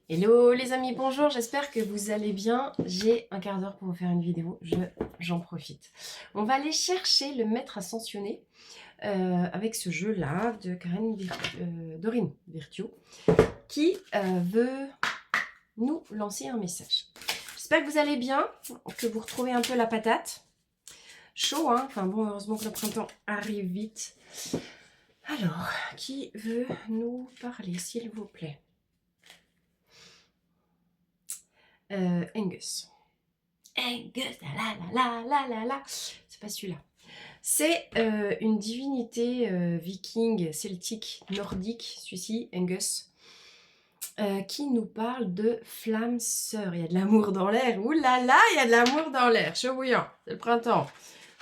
Hello les amis, bonjour, j'espère que vous allez bien. J'ai un quart d'heure pour vous faire une vidéo, j'en profite. On va aller chercher le maître ascensionné avec ce jeu-là de Dorine Virtue qui veut nous lancer un message. J'espère que vous allez bien, que vous retrouvez un peu la patate. Chaud, hein? Enfin bon, heureusement que le printemps arrive vite. Alors, qui veut nous parler, s'il vous plaît? Angus. Angus, la. C'est pas celui-là. C'est une divinité viking, celtique, nordique, celui-ci, Angus, qui nous parle de flamme sœur. Il y a de l'amour dans l'air. Ouh là là, il y a de l'amour dans l'air. Chaud bouillant, c'est le printemps.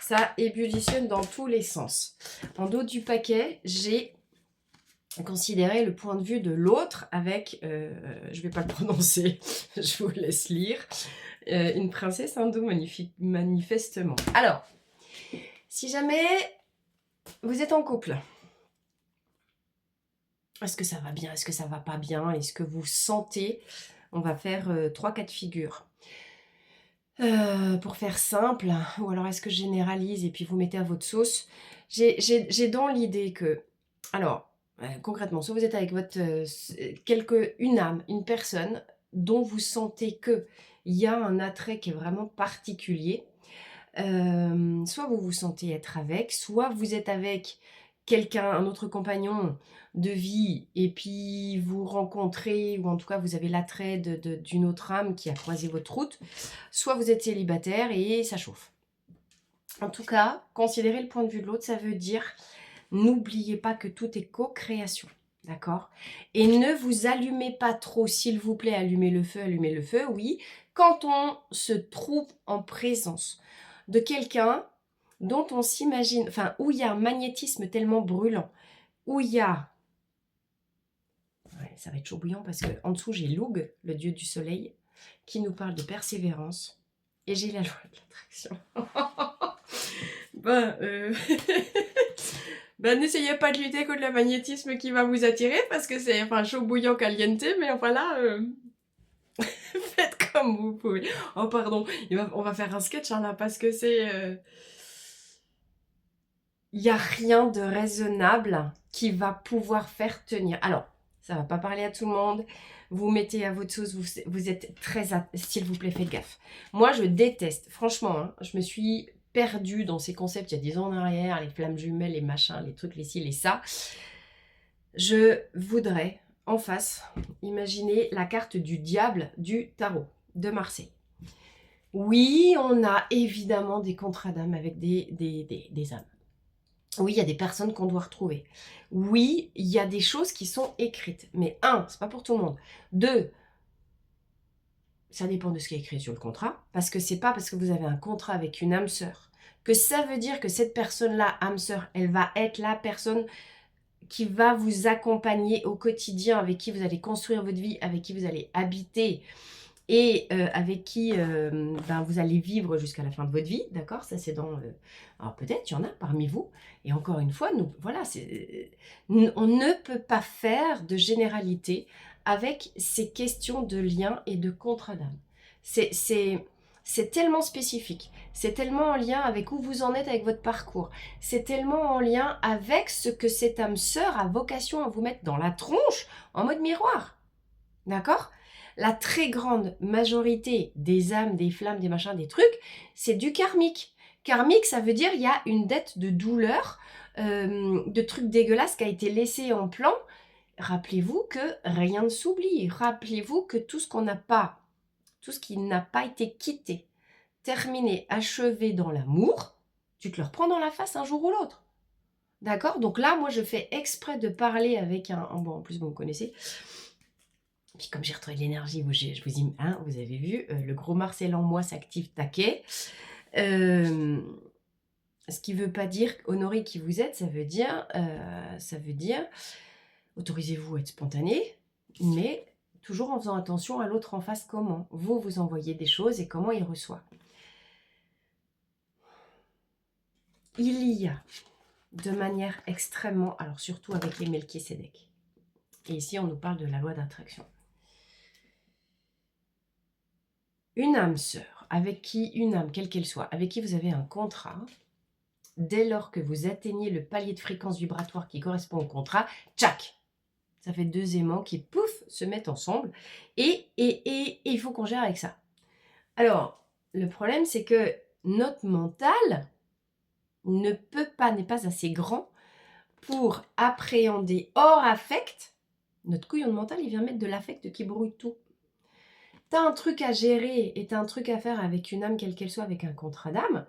Ça ébullitionne dans tous les sens. En dos du paquet, j'ai considéré le point de vue de l'autre avec, je vais pas le prononcer, je vous laisse lire, une princesse hindoue manifestement. Alors, si jamais vous êtes en couple, est-ce que ça va bien? Est-ce que ça va pas bien? Est-ce que vous sentez? On va faire 3 cas de figure. Pour faire simple, ou alors est-ce que je généralise et puis vous mettez à votre sauce? J'ai dans l'idée que, alors, concrètement, soit vous êtes avec votre une âme, une personne dont vous sentez que il y a un attrait qui est vraiment particulier. Soit vous vous sentez être avec, soit vous êtes avec quelqu'un, un autre compagnon de vie, et puis vous rencontrez, ou en tout cas vous avez l'attrait d'une autre âme qui a croisé votre route, soit vous êtes célibataire et ça chauffe. En tout cas, considérer le point de vue de l'autre, ça veut dire, n'oubliez pas que tout est co-création. D'accord? Et ne vous allumez pas trop, s'il vous plaît, allumez le feu, oui, quand on se trouve en présence de quelqu'un dont on s'imagine, enfin, où il y a un magnétisme tellement brûlant, où il y a, ouais, ça va être chaud bouillant parce que en dessous j'ai Lug, le dieu du soleil, qui nous parle de persévérance, et j'ai la loi de l'attraction. Ben, ben, n'essayez pas de lutter contre le magnétisme qui va vous attirer parce que c'est enfin chaud bouillant caliente, mais enfin là, faites comme vous pouvez. Oh pardon, on va faire un sketch hein, là parce que c'est... Il n'y a rien de raisonnable qui va pouvoir faire tenir. Alors, ça va pas parler à tout le monde. Vous mettez à votre sauce, vous êtes très... S'il vous plaît, faites gaffe. Moi, je déteste, franchement, hein, je me suis perdue dans ces concepts il y a 10 ans en arrière, les flammes jumelles, les machins, les trucs, les ci, les ça. Je voudrais, en face, imaginer la carte du diable du tarot de Marseille. Oui, on a évidemment des contrats d'âme avec des âmes. Oui, il y a des personnes qu'on doit retrouver. Oui, il y a des choses qui sont écrites. Mais un, c'est pas pour tout le monde. Deux, ça dépend de ce qui est écrit sur le contrat. Parce que c'est pas parce que vous avez un contrat avec une âme sœur que ça veut dire que cette personne-là, âme sœur, elle va être la personne qui va vous accompagner au quotidien, avec qui vous allez construire votre vie, avec qui vous allez habiter et avec qui ben, vous allez vivre jusqu'à la fin de votre vie, d'accord? Ça, c'est dans... Alors, peut-être, il y en a parmi vous. Et encore une fois, nous, voilà, on ne peut pas faire de généralité avec ces questions de lien et de contrat d'âme. C'est tellement spécifique. C'est tellement en lien avec où vous en êtes avec votre parcours. C'est tellement en lien avec ce que cette âme sœur a vocation à vous mettre dans la tronche en mode miroir. D'accord? La très grande majorité des âmes, des flammes, des machins, des trucs, c'est du karmique. Karmique, ça veut dire il y a une dette de douleur, de trucs dégueulasses qui a été laissé en plan. Rappelez-vous que rien ne s'oublie. Rappelez-vous que tout ce qu'on n'a pas, tout ce qui n'a pas été quitté, terminé, achevé dans l'amour, tu te le reprends dans la face un jour ou l'autre. D'accord? Donc là, moi, je fais exprès de parler avec bon, en plus, vous me connaissez. Puis comme j'ai retrouvé de l'énergie, je vous dis, hein, vous avez vu, le gros Marcel en moi s'active taquet. Ce qui ne veut pas dire honorer qui vous êtes, ça veut dire autorisez-vous à être spontané, mais toujours en faisant attention à l'autre en face comment. Vous envoyez des choses et comment il reçoit. Il y a de manière extrêmement, alors surtout avec les Melchisédek, et ici on nous parle de la loi d'attraction, une âme sœur, une âme, quelle qu'elle soit, avec qui vous avez un contrat, dès lors que vous atteignez le palier de fréquence vibratoire qui correspond au contrat, tchac, ça fait 2 aimants qui, pouf, se mettent ensemble. Et il faut qu'on gère avec ça. Alors, le problème, c'est que notre mental n'est pas assez grand pour appréhender hors affect. Notre couillon de mental, il vient mettre de l'affect qui brouille tout. T'as un truc à gérer et t'as un truc à faire avec une âme, quelle qu'elle soit, avec un contrat d'âme.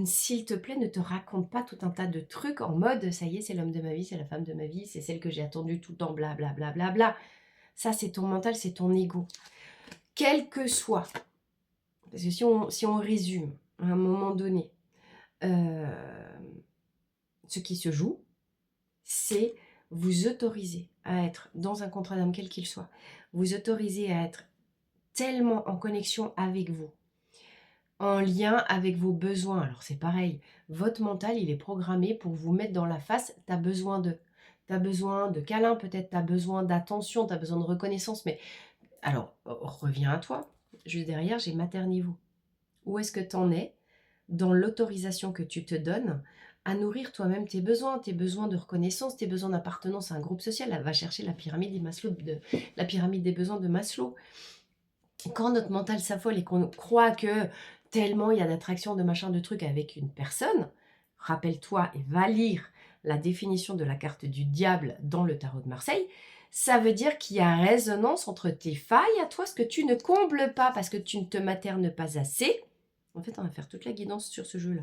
S'il te plaît, ne te raconte pas tout un tas de trucs en mode ça y est, c'est l'homme de ma vie, c'est la femme de ma vie, c'est celle que j'ai attendue tout le temps, blablabla. Bla, bla, bla. Ça, c'est ton mental, c'est ton ego. Quel que soit, parce que si on résume à un moment donné, ce qui se joue, c'est vous autoriser à être dans un contrat d'âme, quel qu'il soit, vous autoriser à être tellement en connexion avec vous, en lien avec vos besoins. Alors c'est pareil, votre mental, il est programmé pour vous mettre dans la face, t'as besoin de câlin, peut-être t'as besoin d'attention, t'as besoin de reconnaissance, mais alors reviens à toi, juste derrière j'ai materniveau. Où est-ce que t'en es dans l'autorisation que tu te donnes à nourrir toi-même tes besoins de reconnaissance, tes besoins d'appartenance à un groupe social? Elle va chercher la pyramide la pyramide des besoins de Maslow. Quand notre mental s'affole et qu'on croit que tellement il y a d'attraction, de machin, de trucs avec une personne, rappelle-toi et va lire la définition de la carte du diable dans le tarot de Marseille, ça veut dire qu'il y a résonance entre tes failles à toi, ce que tu ne combles pas parce que tu ne te maternes pas assez. En fait, on va faire toute la guidance sur ce jeu-là.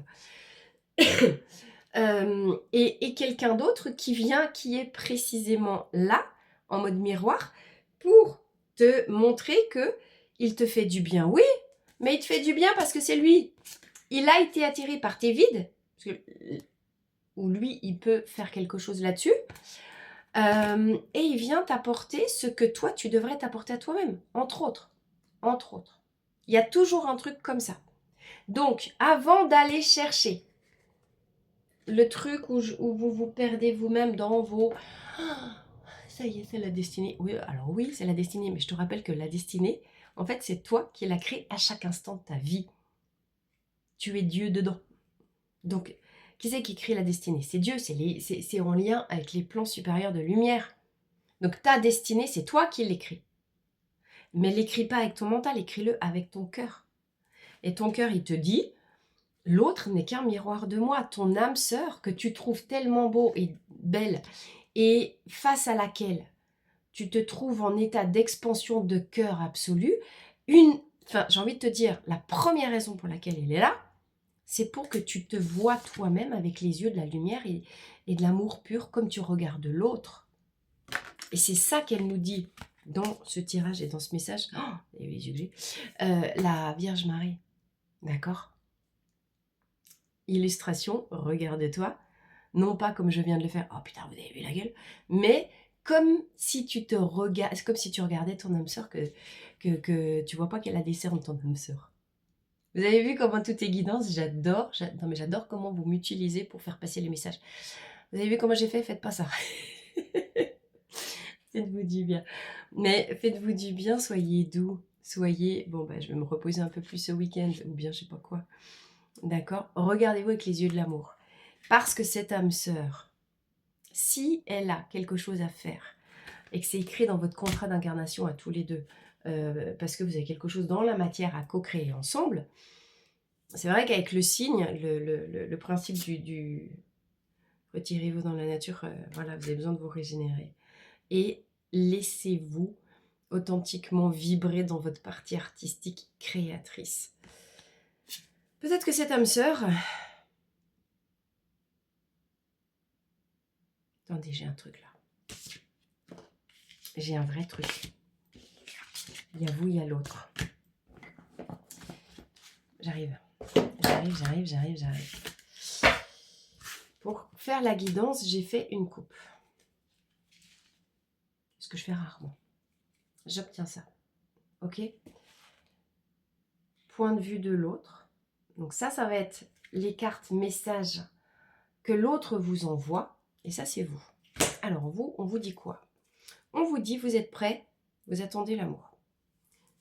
Et quelqu'un d'autre qui vient, qui est précisément là, en mode miroir, pour te montrer que il te fait du bien. Oui, mais il te fait du bien parce que c'est lui. Il a été attiré par tes vides, ou lui, il peut faire quelque chose là-dessus, et il vient t'apporter ce que toi, tu devrais t'apporter à toi-même, entre autres. Entre autres. Il y a toujours un truc comme ça. Donc, avant d'aller chercher le truc où vous vous perdez vous-même dans vos... Ça y est, c'est la destinée. Oui, alors oui, c'est la destinée, mais je te rappelle que la destinée, en fait, c'est toi qui la crée à chaque instant de ta vie. Tu es Dieu dedans. Donc, qui c'est qui crée la destinée? C'est Dieu, c'est en lien avec les plans supérieurs de lumière. Donc, ta destinée, c'est toi qui l'écris. Mais l'écris pas avec ton mental, écris-le avec ton cœur. Et ton cœur, il te dit, l'autre n'est qu'un miroir de moi, ton âme sœur que tu trouves tellement beau et belle, et face à laquelle tu te trouves en état d'expansion de cœur absolu, j'ai envie de te dire, la première raison pour laquelle elle est là, c'est pour que tu te vois toi-même avec les yeux de la lumière et de l'amour pur comme tu regardes l'autre. Et c'est ça qu'elle nous dit dans ce tirage et dans ce message. Oh, les yeux que j'ai. La Vierge Marie. D'accord? Illustration, regarde-toi. Non pas comme je viens de le faire, oh putain, vous avez vu la gueule, mais comme si tu te regardes, c'est comme si tu regardais ton âme sœur que tu vois pas qu'elle a des cernes, ton âme sœur. Vous avez vu comment tout est guidance? J'adore comment vous m'utilisez pour faire passer les messages. Vous avez vu comment j'ai fait? Faites pas ça. Faites-vous du bien. Mais faites-vous du bien, soyez doux. Soyez, bon bah je vais me reposer un peu plus ce week-end, ou bien je sais pas quoi. D'accord? Regardez-vous avec les yeux de l'amour. Parce que cette âme sœur, si elle a quelque chose à faire, et que c'est écrit dans votre contrat d'incarnation à tous les deux, parce que vous avez quelque chose dans la matière à co-créer ensemble, c'est vrai qu'avec le signe, le principe du retirez-vous dans la nature, voilà, vous avez besoin de vous régénérer. Et laissez-vous authentiquement vibrer dans votre partie artistique créatrice. Peut-être que cette âme sœur... Attendez, j'ai un truc là. J'ai un vrai truc. Il y a vous, il y a l'autre. J'arrive. Pour faire la guidance, j'ai fait une coupe. Ce que je fais rarement. J'obtiens ça. Ok? Point de vue de l'autre. Donc ça va être les cartes messages que l'autre vous envoie. Et ça, c'est vous. Alors vous, on vous dit quoi? On vous dit, vous êtes prêts, vous attendez l'amour.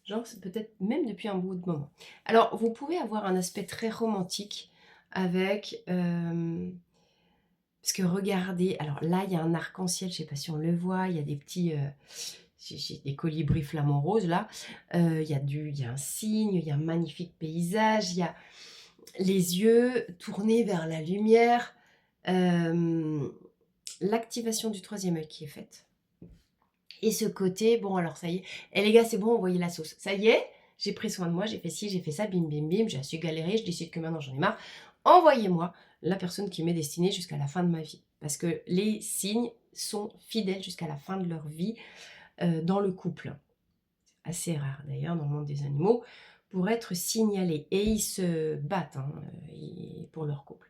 Genre, c'est peut-être même depuis un bout de moment. Alors, vous pouvez avoir un aspect très romantique avec... parce que regardez, alors là, il y a un arc-en-ciel, je ne sais pas si on le voit, il y a des petits... j'ai des colibris flamants roses là. Il y a un cygne, il y a un magnifique paysage, il y a les yeux tournés vers la lumière. L'activation du troisième œil qui est faite. Et ce côté, bon alors ça y est, et les gars c'est bon, envoyez la sauce. Ça y est, j'ai pris soin de moi, j'ai fait ci, j'ai fait ça, bim bim bim, j'ai su galérer, je décide que maintenant j'en ai marre. Envoyez-moi la personne qui m'est destinée jusqu'à la fin de ma vie. Parce que les signes sont fidèles jusqu'à la fin de leur vie dans le couple. C'est assez rare d'ailleurs dans le monde des animaux pour être signalés. Et ils se battent pour leur couple.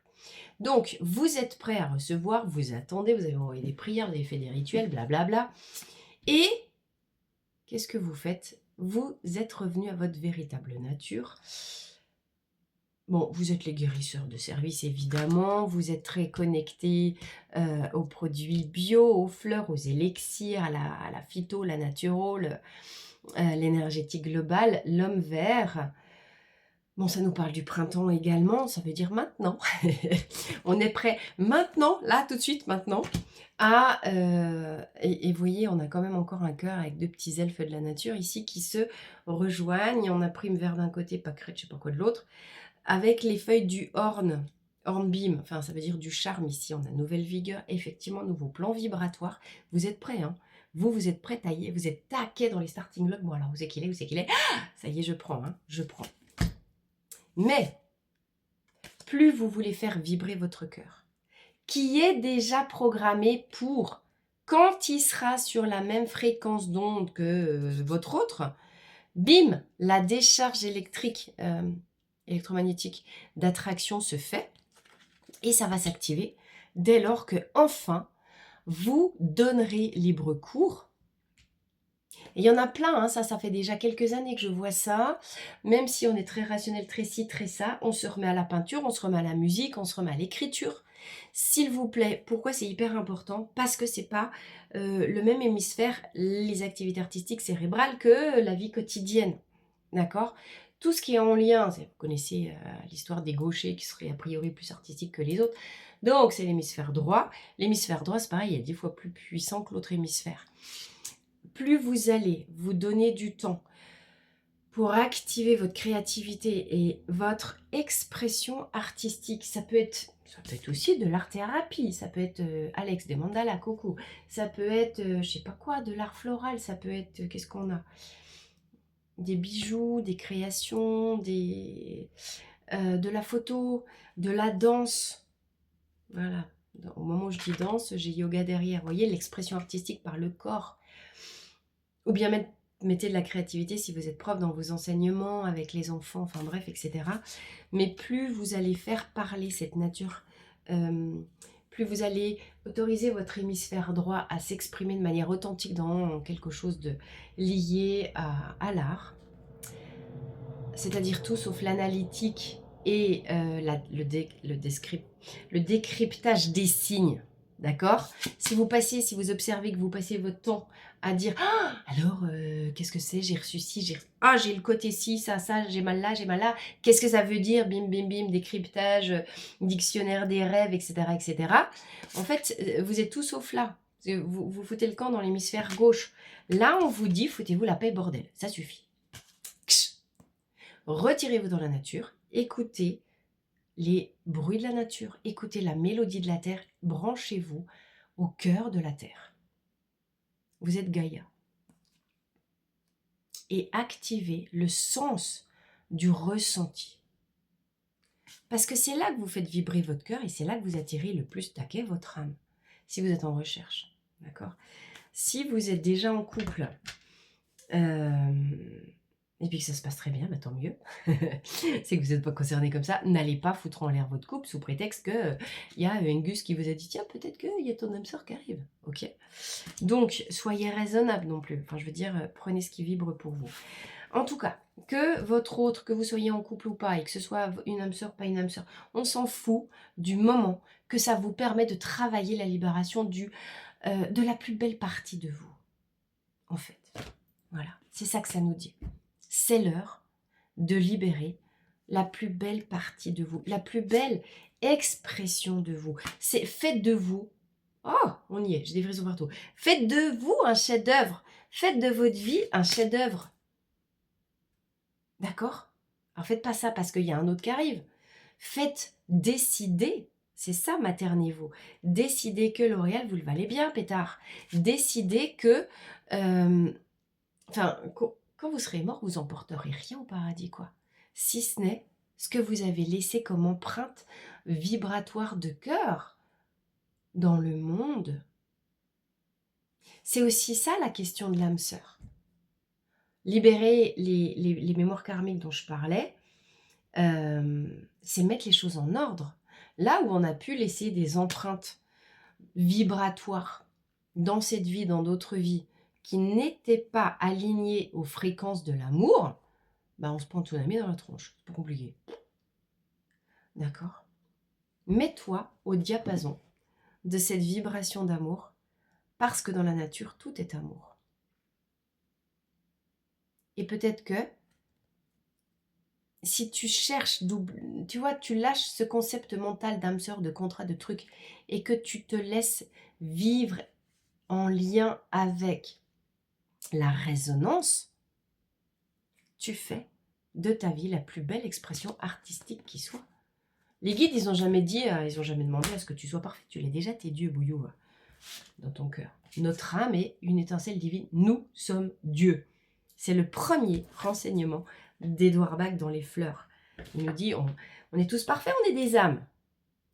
Donc, vous êtes prêts à recevoir, vous attendez, vous avez envoyé des prières, vous avez fait des rituels, blablabla. Et qu'est-ce que vous faites? Vous êtes revenu à votre véritable nature. Bon, vous êtes les guérisseurs de service, évidemment. Vous êtes très connectés aux produits bio, aux fleurs, aux élixirs, à la phyto, la naturo, l'énergétique globale, l'homme vert. Bon, ça nous parle du printemps également, ça veut dire maintenant. On est prêt maintenant, là, tout de suite, maintenant, à... et vous voyez, on a quand même encore un cœur avec deux petits elfes de la nature ici qui se rejoignent. On a prime vert d'un côté, pâquerette, je sais pas quoi de l'autre, avec les feuilles du hornbeam, enfin ça veut dire du charme ici. On a nouvelle vigueur, effectivement, nouveau plan vibratoire. Vous êtes prêts, hein? Vous êtes prêts, taillés, vous êtes taqués dans les starting logs. Bon, alors, où c'est qu'il est, où c'est qu'il est? Ah, ça y est, je prends, hein, je prends. Mais, plus vous voulez faire vibrer votre cœur, qui est déjà programmé pour, quand il sera sur la même fréquence d'onde que votre autre, bim, la décharge électrique, électromagnétique d'attraction se fait, et ça va s'activer dès lors que, enfin, vous donnerez libre cours. Et il y en a plein, hein, ça fait déjà quelques années que je vois ça. Même si on est très rationnel, très ci, très ça, on se remet à la peinture, on se remet à la musique, on se remet à l'écriture. S'il vous plaît, pourquoi c'est hyper important? Parce que c'est pas le même hémisphère, les activités artistiques cérébrales, que la vie quotidienne. D'accord? Tout ce qui est en lien, vous connaissez l'histoire des gauchers qui seraient a priori plus artistiques que les autres. Donc c'est l'hémisphère droit. L'hémisphère droit, c'est pareil, il est 10 fois plus puissant que l'autre hémisphère. Plus vous allez vous donner du temps pour activer votre créativité et votre expression artistique, ça peut être aussi de l'art-thérapie, ça peut être Alex des mandalas, coucou, ça peut être, je sais pas quoi, de l'art floral, ça peut être, qu'est-ce qu'on a? Des bijoux, des créations, de la photo, de la danse, voilà. Au moment où je dis danse, j'ai yoga derrière, vous voyez, l'expression artistique par le corps. Ou bien mettez de la créativité si vous êtes prof dans vos enseignements avec les enfants, enfin bref, etc. Mais plus vous allez faire parler cette nature, plus vous allez autoriser votre hémisphère droit à s'exprimer de manière authentique dans quelque chose de lié à l'art, c'est-à-dire tout sauf l'analytique et le décryptage des signes. D'accord? Si vous observez que vous passez votre temps à dire ah, alors, qu'est-ce que c'est? J'ai reçu ci, j'ai le côté ci, ça, j'ai mal là, j'ai mal là. Qu'est-ce que ça veut dire? Bim, bim, bim, décryptage, dictionnaire des rêves, etc., etc. En fait, vous êtes tout sauf là. Vous foutez le camp dans l'hémisphère gauche. Là, on vous dit, foutez-vous la paix, bordel. Ça suffit. Retirez-vous dans la nature, écoutez les bruits de la nature, écoutez la mélodie de la terre, branchez-vous au cœur de la terre. Vous êtes Gaïa. Et activez le sens du ressenti. Parce que c'est là que vous faites vibrer votre cœur et c'est là que vous attirez le plus taquet votre âme. Si vous êtes en recherche, d'accord? Si vous êtes déjà en couple, et puis que ça se passe très bien, bah tant mieux. C'est que vous n'êtes pas concerné comme ça. N'allez pas foutre en l'air votre couple sous prétexte qu'il y a une gus qui vous a dit « Tiens, peut-être qu'il y a ton âme sœur qui arrive. » Ok. Donc, soyez raisonnable non plus. Enfin, je veux dire, prenez ce qui vibre pour vous. En tout cas, que votre autre, que vous soyez en couple ou pas, et que ce soit une âme sœur, pas une âme sœur, on s'en fout du moment que ça vous permet de travailler la libération de la plus belle partie de vous. En fait, voilà. C'est ça que ça nous dit. c'est l'heure de libérer la plus belle partie de vous, la plus belle expression de vous. C'est faites de vous, oh, on y est, j'ai des frissons partout. Faites de vous un chef-d'œuvre. Faites de votre vie un chef-d'œuvre. D'accord? Alors faites pas ça parce qu'il y a un autre qui arrive. Faites décider, c'est ça, maternez-vous. Décidez que L'Oréal, vous le valez bien, pétard. Décidez que, quand vous serez mort, vous emporterez rien au paradis, quoi. Si ce n'est ce que vous avez laissé comme empreinte vibratoire de cœur dans le monde. C'est aussi ça la question de l'âme sœur. Libérer les mémoires karmiques dont je parlais, c'est mettre les choses en ordre. Là où on a pu laisser des empreintes vibratoires dans cette vie, dans d'autres vies, qui n'étaient pas alignées aux fréquences de l'amour, bah on se prend tout la dans la tronche. C'est pas compliqué. D'accord? Mets-toi au diapason de cette vibration d'amour, parce que dans la nature, tout est amour. Et peut-être que si tu cherches, tu vois, tu lâches ce concept mental d'âme sœur, de contrat, de truc, et que tu te laisses vivre en lien avec la résonance, tu fais de ta vie la plus belle expression artistique qui soit. Les guides, ils n'ont jamais dit, ils n'ont jamais demandé à ce que tu sois parfait. Tu l'es déjà, tes dieux, bouillou, dans ton cœur. Notre âme est une étincelle divine. Nous sommes Dieu. C'est le premier renseignement d'Edouard Bach dans Les Fleurs. Il nous dit, on est tous parfaits, on est des âmes.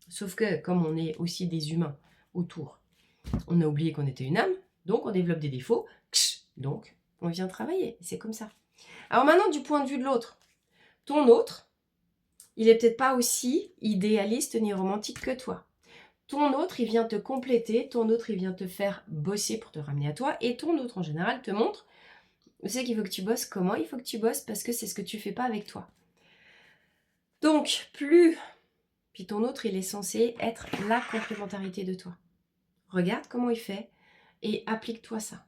Sauf que, comme on est aussi des humains autour, on a oublié qu'on était une âme, donc on développe des défauts, donc on vient travailler. C'est comme ça. Alors maintenant, du point de vue de l'autre, ton autre, il est peut-être pas aussi idéaliste ni romantique que toi. Ton autre, il vient te compléter, ton autre, il vient te faire bosser pour te ramener à toi, et ton autre, en général, te montre, c'est qu'il faut que tu bosses, comment il faut que tu bosses, parce que c'est ce que tu fais pas avec toi. Donc, puis ton autre, il est censé être la complémentarité de toi. Regarde comment il fait, et applique-toi ça.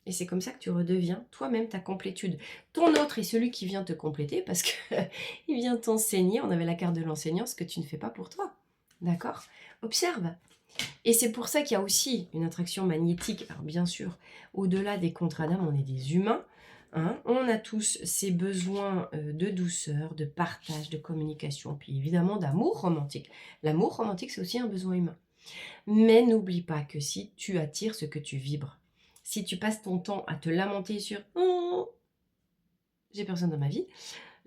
Et c'est comme ça que tu redeviens toi-même ta complétude. Ton autre est celui qui vient te compléter, parce qu'il vient t'enseigner, on avait la carte de l'enseignant, ce que tu ne fais pas pour toi. D'accord? Observe. Et c'est pour ça qu'il y a aussi une attraction magnétique. Alors bien sûr, au-delà des contrats d'âme, on est des humains. Hein, on a tous ces besoins de douceur, de partage, de communication, puis évidemment d'amour romantique. L'amour romantique, c'est aussi un besoin humain. Mais n'oublie pas que si tu attires ce que tu vibres, si tu passes ton temps à te lamenter sur « Oh, j'ai personne dans ma vie »,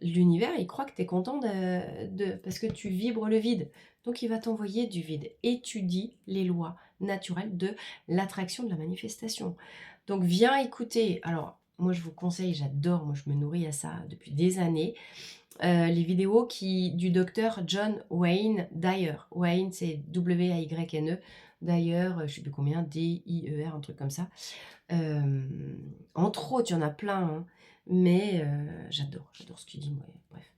l'univers, il croit que tu es content parce que tu vibres le vide. Donc, il va t'envoyer du vide. Étudie les lois naturelles de l'attraction, de la manifestation. Donc, viens écouter. Alors, moi, je vous conseille, j'adore, moi, je me nourris à ça depuis des années, les vidéos du docteur John Wayne Dyer. Wayne, c'est W-A-Y-N-E. Dyer, je ne sais plus combien, D-I-E-R, un truc comme ça. Entre autres, il y en a plein, hein. Mais j'adore ce qu'il dit, moi. Bref.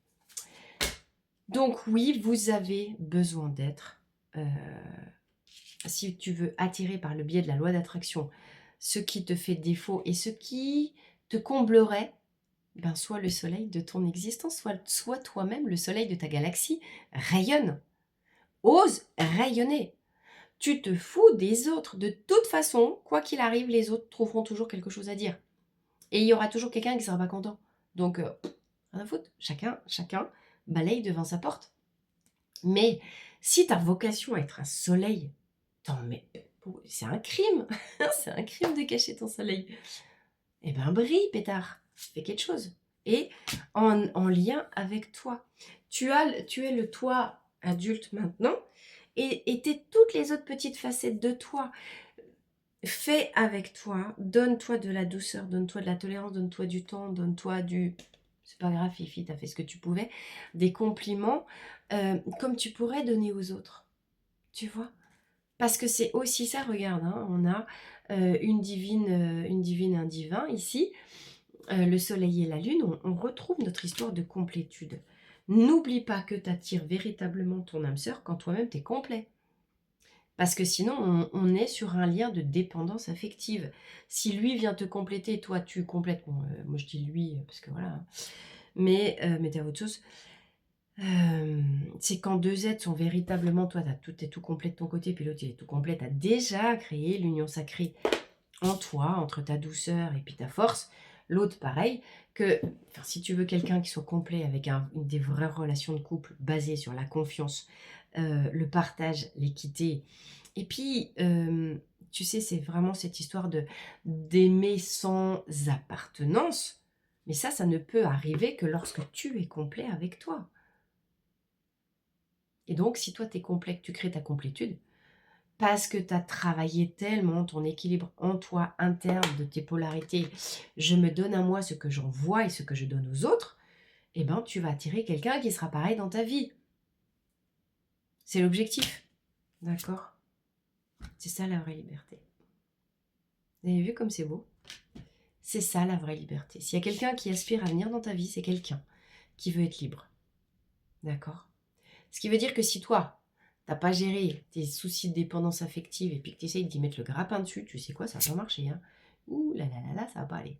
Donc oui, vous avez besoin d'être, si tu veux attirer par le biais de la loi d'attraction ce qui te fait défaut et ce qui te comblerait, ben soit le soleil de ton existence, soit toi-même le soleil de ta galaxie. Rayonne, ose rayonner. Tu te fous des autres. De toute façon, quoi qu'il arrive, les autres trouveront toujours quelque chose à dire. Et il y aura toujours quelqu'un qui ne sera pas content. Donc, rien à foutre. Chacun balaye devant sa porte. Mais si ta vocation à être un soleil, c'est un crime. C'est un crime de cacher ton soleil. Eh ben, brille, pétard. Fais quelque chose. Et en lien avec toi. Tu es le toi adulte maintenant. Et t'es toutes les autres petites facettes de toi. Fais avec toi, donne-toi de la douceur, donne-toi de la tolérance, donne-toi du temps, donne-toi du... C'est pas grave, Fifi, t'as fait ce que tu pouvais. Des compliments, comme tu pourrais donner aux autres. Tu vois? Parce que c'est aussi ça, regarde, hein, on a une divine et un divin ici, le soleil et la lune, on retrouve notre histoire de complétude. N'oublie pas que tu attires véritablement ton âme sœur quand toi-même t'es complet. Parce que sinon, on est sur un lien de dépendance affective. Si lui vient te compléter, toi tu complètes, bon, moi je dis lui, parce que voilà, hein. Mais mettez à votre sauce. C'est quand deux êtres sont véritablement, toi t'es tout complet de ton côté, puis l'autre il est tout complet, t'as déjà créé l'union sacrée en toi, entre ta douceur et puis ta force. L'autre pareil, que enfin, si tu veux quelqu'un qui soit complet avec des vraies relations de couple basées sur la confiance, le partage, l'équité, et puis tu sais, c'est vraiment cette histoire d'aimer sans appartenance, mais ça ne peut arriver que lorsque tu es complet avec toi. Et donc, si toi, tu es complet, que tu crées ta complétude, parce que tu as travaillé tellement ton équilibre en toi, interne, de tes polarités, je me donne à moi ce que j'envoie et ce que je donne aux autres, eh ben, tu vas attirer quelqu'un qui sera pareil dans ta vie. C'est l'objectif. D'accord? C'est ça la vraie liberté. Vous avez vu comme c'est beau? C'est ça la vraie liberté. S'il y a quelqu'un qui aspire à venir dans ta vie, c'est quelqu'un qui veut être libre. D'accord? Ce qui veut dire que si toi, t'as pas géré tes soucis de dépendance affective et puis que tu essayes d'y mettre le grappin dessus, tu sais quoi, ça va pas marcher. Hein. Ouh là là là là, ça va pas aller.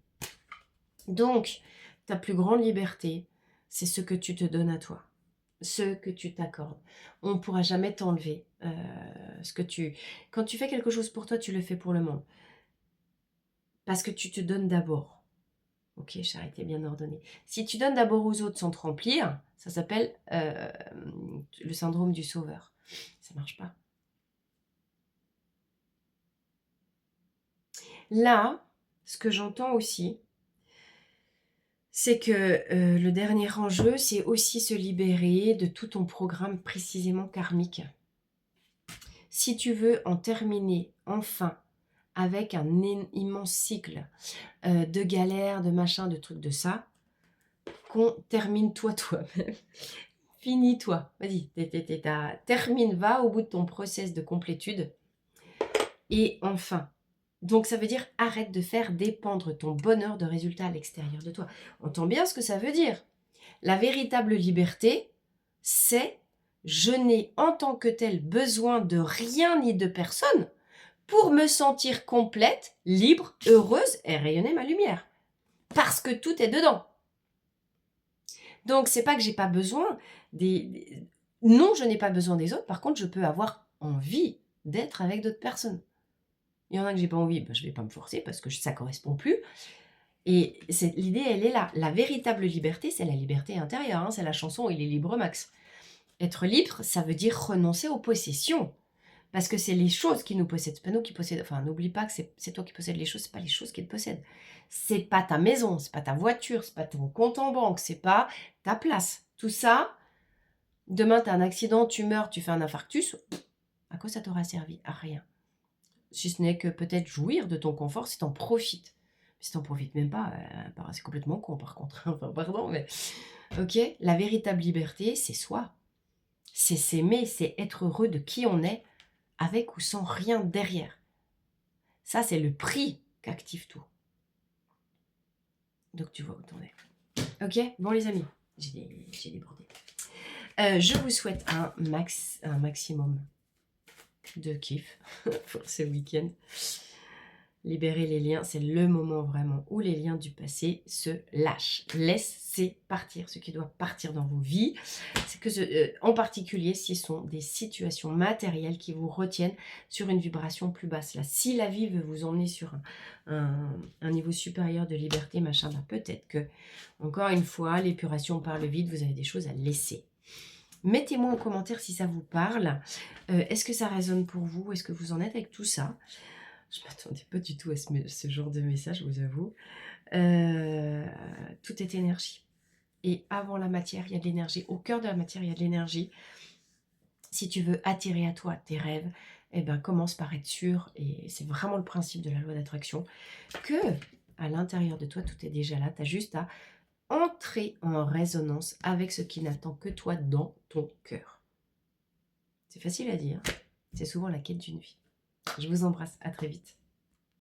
Donc, ta plus grande liberté, c'est ce que tu te donnes à toi, ce que tu t'accordes. On ne pourra jamais t'enlever ce que tu... Quand tu fais quelque chose pour toi, tu le fais pour le monde. Parce que tu te donnes d'abord. Ok, charité bien ordonnée. Si tu donnes d'abord aux autres sans te remplir, ça s'appelle le syndrome du sauveur. Ça marche pas. Là, ce que j'entends aussi, c'est que le dernier enjeu, c'est aussi se libérer de tout ton programme précisément karmique. Si tu veux en terminer enfin avec un immense cycle de galères, de machins, de trucs de ça, qu'on termine toi-même. Finis-toi. Vas-y, termine, va au bout de ton process de complétude. Et enfin, donc ça veut dire arrête de faire dépendre ton bonheur de résultats à l'extérieur de toi. Entends bien ce que ça veut dire. La véritable liberté, c'est je n'ai en tant que tel besoin de rien ni de personne pour me sentir complète, libre, heureuse et rayonner ma lumière. Parce que tout est dedans. Donc c'est pas que j'ai pas besoin Non, je n'ai pas besoin des autres. Par contre, je peux avoir envie d'être avec d'autres personnes. Il y en a que j'ai pas envie, ben, je vais pas me forcer parce que ça correspond plus. Et l'idée, elle est là. La véritable liberté, c'est la liberté intérieure. Hein, c'est la chanson Il est libre Max. Être libre, ça veut dire renoncer aux possessions. Parce que c'est les choses qui nous possèdent. C'est pas nous qui possèdent. Enfin, n'oublie pas que c'est toi qui possèdes les choses, c'est pas les choses qui te possèdent. C'est pas ta maison, c'est pas ta voiture, c'est pas ton compte en banque, c'est pas ta place. Tout ça, demain, tu as un accident, tu meurs, tu fais un infarctus. À quoi ça t'aura servi? À rien. Si ce n'est que peut-être jouir de ton confort si t'en profites. Si t'en profites même pas, c'est complètement con par contre. Enfin, pardon, mais... Ok, la véritable liberté, c'est soi. C'est s'aimer, c'est être heureux de qui on est, avec ou sans rien derrière. Ça, c'est le prix qu'active tout. Donc, tu vois où t'en es. Ok, bon les amis, j'ai débordé. Je vous souhaite un maximum de kiff pour ce week-end. Libérer les liens, c'est le moment vraiment où les liens du passé se lâchent. Laissez partir ce qui doit partir dans vos vies. C'est que, en particulier, si ce sont des situations matérielles qui vous retiennent sur une vibration plus basse. Là, si la vie veut vous emmener sur un niveau supérieur de liberté, machin, bah peut-être que, encore une fois, l'épuration par le vide, vous avez des choses à laisser. Mettez-moi en commentaire si ça vous parle. Est-ce que ça résonne pour vous? Est-ce que vous en êtes avec tout ça? Je ne m'attendais pas du tout à ce genre de message, je vous avoue. Tout est énergie. Et avant la matière, il y a de l'énergie. Au cœur de la matière, il y a de l'énergie. Si tu veux attirer à toi tes rêves, eh ben, commence par être sûr, et c'est vraiment le principe de la loi d'attraction, que à l'intérieur de toi, tout est déjà là. Tu as juste à entrer en résonance avec ce qui n'attend que toi dans ton cœur. C'est facile à dire. C'est souvent la quête d'une vie. Je vous embrasse. À très vite.